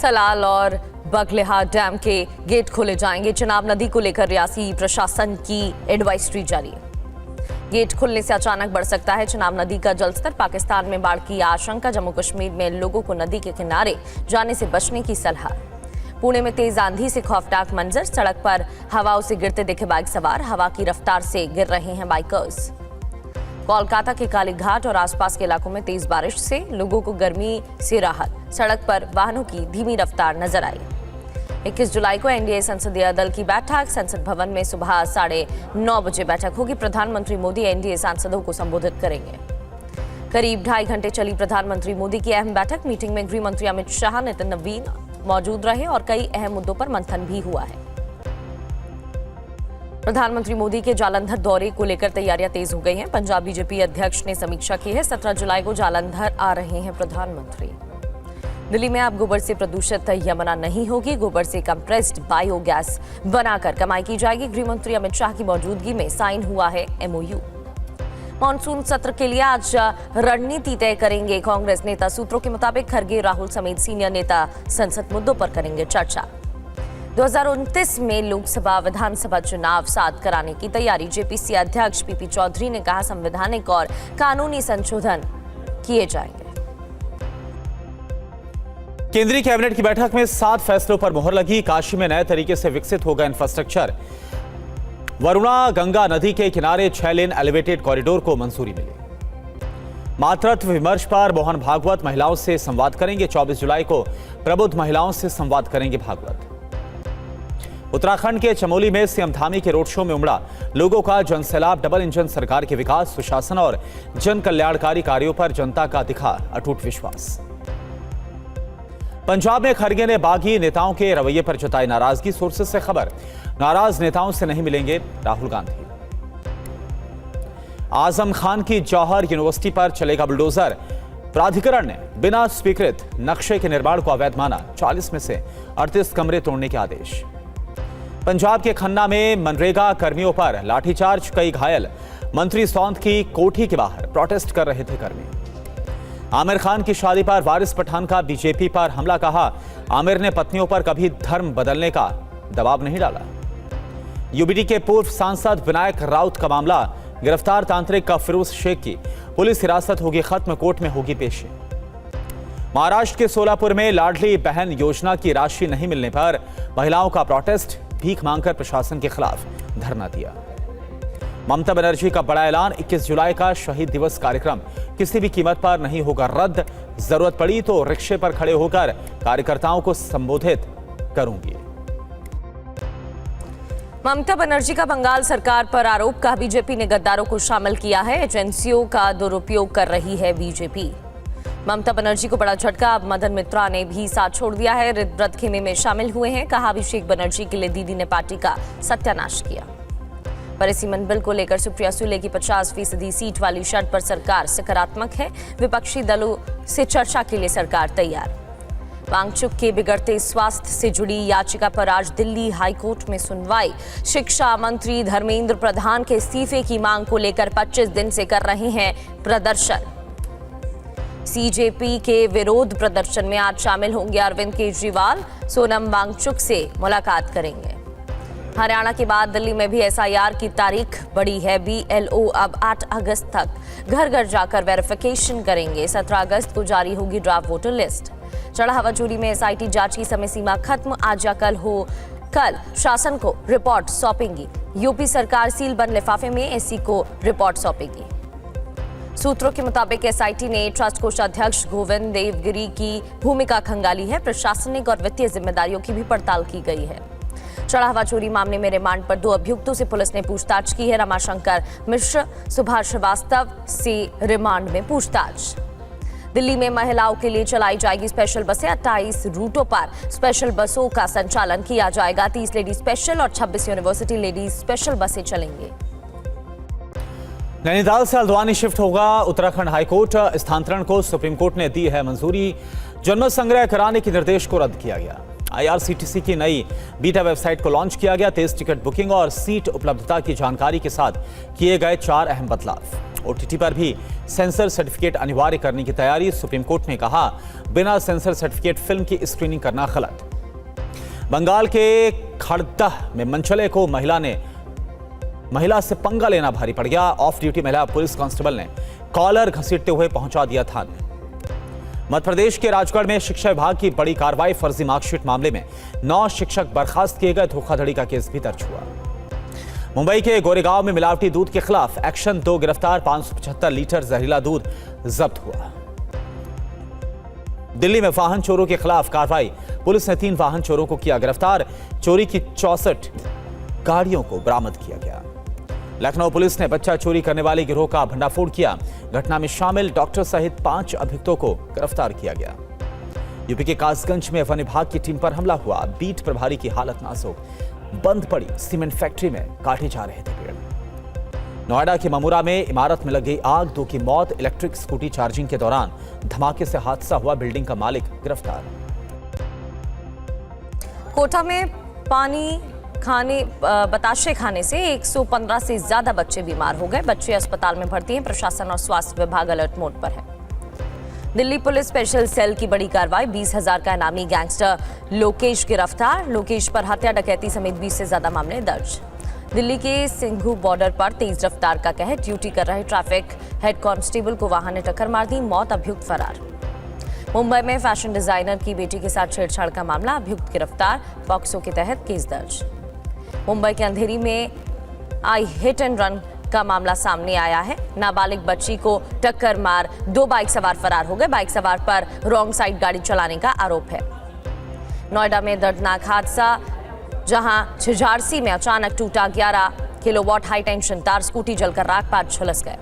सलाल और बगलेहा डैम के गेट खोले जाएंगे। चिनाब नदी को लेकर रियासी प्रशासन की एडवाइजरी जारी। गेट खुलने से अचानक बढ़ सकता है चिनाब नदी का जलस्तर। पाकिस्तान में बाढ़ की आशंका। जम्मू कश्मीर में लोगों को नदी के किनारे जाने से बचने की सलाह। पुणे में तेज आंधी से खौफनाक मंजर। सड़क पर हवाओं से गिरते दिखे बाइक सवार। हवा की रफ्तार से गिर रहे हैं बाइकर्स। कोलकाता के काली घाट और आसपास के इलाकों में तेज बारिश से लोगों को गर्मी से राहत। सड़क पर वाहनों की धीमी रफ्तार नजर आई। 21 जुलाई को एनडीए संसदीय दल की बैठक। संसद भवन में सुबह 9:30 बजे बैठक होगी। प्रधानमंत्री मोदी एनडीए सांसदों को संबोधित करेंगे। करीब 2.5 घंटे चली प्रधानमंत्री मोदी की अहम बैठक। मीटिंग में गृह मंत्री अमित शाह, नितिन नवीन मौजूद रहे और कई अहम मुद्दों पर मंथन भी हुआ है। प्रधानमंत्री मोदी के जालंधर दौरे को लेकर तैयारियां तेज हो गई हैं। पंजाब बीजेपी अध्यक्ष ने समीक्षा की है। 17 जुलाई को जालंधर आ रहे हैं प्रधानमंत्री। दिल्ली में अब गोबर से प्रदूषित यमुना नहीं होगी। गोबर से कंप्रेस्ड बायोगैस बनाकर कमाई की जाएगी। गृह मंत्री अमित शाह की मौजूदगी में साइन हुआ है एमओयू। मॉनसून सत्र के लिए आज रणनीति तय करेंगे कांग्रेस नेता। सूत्रों के मुताबिक खरगे, राहुल समेत सीनियर नेता संसद मुद्दों पर करेंगे चर्चा। 2029 में लोकसभा विधानसभा चुनाव साथ कराने की तैयारी। जेपीसी अध्यक्ष पीपी चौधरी ने कहा संवैधानिक और कानूनी संशोधन किए जाएंगे। केंद्रीय कैबिनेट की बैठक में 7 फैसलों पर मोहर लगी। काशी में नए तरीके से विकसित होगा इंफ्रास्ट्रक्चर। वरुणा गंगा नदी के किनारे 6 लेन एलिवेटेड कॉरिडोर को मंजूरी मिली। मातृत्व विमर्श पर मोहन भागवत महिलाओं से संवाद करेंगे। 24 जुलाई को प्रबुद्ध महिलाओं से संवाद करेंगे भागवत। उत्तराखंड के चमोली में सीएम धामी के रोड शो में उमड़ा लोगों का जनसैलाब। डबल इंजन सरकार के विकास, सुशासन और जन कल्याणकारी कार्यों पर जनता का दिखा अटूट विश्वास। पंजाब में खरगे ने बागी नेताओं के रवैये पर जताई नाराजगी। सोर्सेस से खबर, नाराज नेताओं से नहीं मिलेंगे राहुल गांधी। आजम खान की जौहर यूनिवर्सिटी पर चलेगा बुलडोजर। प्राधिकरण ने बिना स्वीकृत नक्शे के निर्माण को अवैध माना। 40 में से 38 कमरे तोड़ने के आदेश। पंजाब के खन्ना में मनरेगा कर्मियों पर लाठीचार्ज, कई घायल। मंत्री सौंद की कोठी के बाहर प्रोटेस्ट कर रहे थे कर्मी। आमिर खान की शादी पर वारिस पठान का बीजेपी पर हमला। कहा आमिर ने पत्नियों पर कभी धर्म बदलने का दबाव नहीं डाला। यूबीडी के पूर्व सांसद विनायक राउत का मामला। गिरफ्तार तांत्रिक का फिरोज शेख की पुलिस हिरासत होगी खत्म, कोर्ट में होगी पेशी। महाराष्ट्र के सोलापुर में लाडली बहन योजना की राशि नहीं मिलने पर महिलाओं का प्रोटेस्ट। भीख मांगकर प्रशासन के खिलाफ धरना दिया। ममता बनर्जी का बड़ा ऐलान। 21 जुलाई का शहीद दिवस कार्यक्रम किसी भी कीमत पर नहीं होगा रद्द। जरूरत पड़ी तो रिक्शे पर खड़े होकर कार्यकर्ताओं को संबोधित करूंगी। ममता बनर्जी का बंगाल सरकार पर आरोप। कहा बीजेपी ने गद्दारों को शामिल किया है। एजेंसियों का दुरुपयोग कर रही है बीजेपी। ममता बनर्जी को बड़ा झटका। अब मदन मित्रा ने भी साथ छोड़ दिया है। व्रत खेमे में शामिल हुए हैं। कहा अभिषेक बनर्जी के लिए दीदी ने पार्टी का सत्यानाश किया। परिसीमन बिल को लेकर सुप्रिया सुले की 50% सीट वाली शर्त पर सरकार सकारात्मक है। विपक्षी दलों से चर्चा के लिए सरकार तैयार। वांगचुक के बिगड़ते स्वास्थ्य से जुड़ी याचिका पर आज दिल्ली हाईकोर्ट में सुनवाई। शिक्षा मंत्री धर्मेंद्र प्रधान के इस्तीफे की मांग को लेकर 25 दिन से कर रहे हैं प्रदर्शन। सीजेपी के विरोध प्रदर्शन में आज शामिल होंगे अरविंद केजरीवाल। सोनम वांगचुक से मुलाकात करेंगे। हरियाणा के बाद दिल्ली में भी एसआईआर की तारीख बढ़ी है। बीएलओ अब 8 अगस्त तक घर घर जाकर वेरिफिकेशन करेंगे। 17 अगस्त को जारी होगी ड्राफ्ट वोटर लिस्ट। चढ़ा हवा चोरी में एसआईटी जांच की समय सीमा खत्म। आज या कल शासन को रिपोर्ट सौंपेगी। यूपी सरकार सील बंद लिफाफे में एससी को रिपोर्ट सौंपेगी। सूत्रों के मुताबिक एसआईटी ने ट्रस्ट कोषाध्यक्ष गोविंद देवगिरी की भूमिका खंगाली है। प्रशासनिक और वित्तीय जिम्मेदारियों की भी पड़ताल की गई है। चढ़ा हवा चोरी मामले में रिमांड पर 2 अभियुक्तों से पुलिस ने पूछताछ की है। रमाशंकर मिश्र, सुभाष श्रीवास्तव से रिमांड में पूछताछ। दिल्ली में महिलाओं के लिए चलाई जाएगी स्पेशल बसें। 28 रूटों पर स्पेशल बसों का संचालन किया जाएगा। 30 लेडी स्पेशल और 26 यूनिवर्सिटी लेडी स्पेशल बसें चलेंगी। नैनीताल से हल्द्वानी शिफ्ट होगा उत्तराखंड हाईकोर्ट। स्थानांतरण को सुप्रीम कोर्ट ने दी है मंजूरी। जनमत संग्रह कराने के निर्देश को रद्द किया गया। आईआरसीटीसी की नई बीटा वेबसाइट को लॉन्च किया गया। तेज टिकट बुकिंग और सीट उपलब्धता की जानकारी के साथ किए गए 4 अहम बदलाव। OTT पर भी सेंसर सर्टिफिकेट अनिवार्य करने की तैयारी। सुप्रीम कोर्ट ने कहा, बिना सेंसर सर्टिफिकेट फिल्म की स्क्रीनिंग करना गलत। बंगाल के खड़दह में मनचले को महिला से पंगा लेना भारी पड़ गया। ऑफ ड्यूटी महिला पुलिस कांस्टेबल ने कॉलर घसीटते हुए पहुंचा दिया थाने। मध्य प्रदेश के राजगढ़ में शिक्षा विभाग की बड़ी कार्रवाई। फर्जी मार्कशीट मामले में 9 शिक्षक बर्खास्त किए गए। धोखाधड़ी का केस भी दर्ज हुआ। मुंबई के गोरेगांव में मिलावटी दूध के खिलाफ एक्शन, 2 गिरफ्तार, 575 लीटर जहरीला दूध जब्त हुआ। दिल्ली में वाहन चोरों के खिलाफ कार्रवाई। पुलिस ने 3 वाहन चोरों को किया गिरफ्तार। चोरी की 64 गाड़ियों को बरामद किया गया। लखनऊ पुलिस ने बच्चा चोरी करने वाले गिरोह का भंडाफोड़ किया। घटना में शामिल डॉक्टर सहित 5 अभियुक्तों को गिरफ्तार किया गया। यूपी के कासगंज में वन विभाग की टीम पर हमला हुआ। बीट प्रभारी की हालत नाजुक, बंद पड़ी सीमेंट फैक्ट्री में काटे जा रहे थे पेड़। नोएडा के ममूरा में इमारत में लग गई आग, 2 की मौत। इलेक्ट्रिक स्कूटी चार्जिंग के दौरान धमाके से हादसा हुआ। बिल्डिंग का मालिक गिरफ्तार। कोटा में बताशे खाने से 115 से ज्यादा बच्चे बीमार हो गए। बच्चे अस्पताल में भर्ती हैं। प्रशासन और स्वास्थ्य विभाग अलर्ट मोड पर है। दिल्ली पुलिस स्पेशल सेल की बड़ी कार्रवाई। 20,000 का इनामी गैंगस्टर लोकेश गिरफ्तार। लोकेश पर हत्या, डकैती समेत 20 से ज्यादा मामले दर्ज। दिल्ली के सिंघू बॉर्डर पर तेज रफ्तार का कहर। ड्यूटी कर रहे ट्रैफिक हेड कांस्टेबल को वाहन ने टक्कर मार दी, मौत, अभियुक्त फरार। मुंबई में फैशन डिजाइनर की बेटी के साथ छेड़छाड़ का मामला, अभियुक्त गिरफ्तार, पॉक्सो के तहत केस दर्ज। मुंबई के अंधेरी में आई हिट एंड रन का मामला सामने आया है। नाबालिग बच्ची को टक्कर मार 2 बाइक सवार फरार हो गए। बाइक सवार पर रॉन्ग साइड गाड़ी चलाने का आरोप है। नोएडा में दर्दनाक हादसा, जहां झिझारसी में अचानक टूटा 11 किलोवाट हाई टेंशन तार, स्कूटी जलकर राख पात झुलस गए।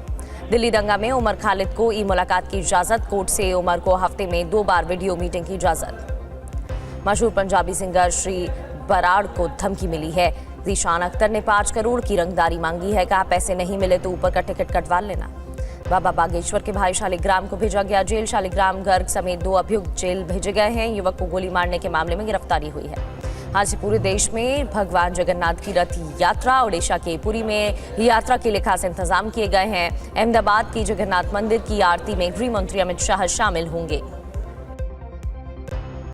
दिल्ली दंगा में उमर खालिद को ई मुलाकात की इजाजत। कोर्ट से उमर को हफ्ते में 2 बार वीडियो मीटिंग की इजाजत। मशहूर पंजाबी सिंगर श्री बराड़ को धमकी मिली है। ज़ीशान अख्तर ने 5 करोड़ की रंगदारी मांगी है। कहा, पैसे नहीं मिले तो ऊपर का टिकट कटवा लेना। बाबा बागेश्वर के भाई शालिग्राम को भेजा गया जेल। शालिग्राम गर्ग समेत 2 अभियुक्त जेल भेजे गए हैं। युवक को गोली मारने के मामले में गिरफ्तारी हुई है। आज से पूरे देश में भगवान जगन्नाथ की रथ यात्रा। ओडिशा के पुरी में यात्रा के लिए खास इंतजाम किए गए हैं। अहमदाबाद की जगन्नाथ मंदिर की आरती में गृह मंत्री अमित शाह शामिल होंगे।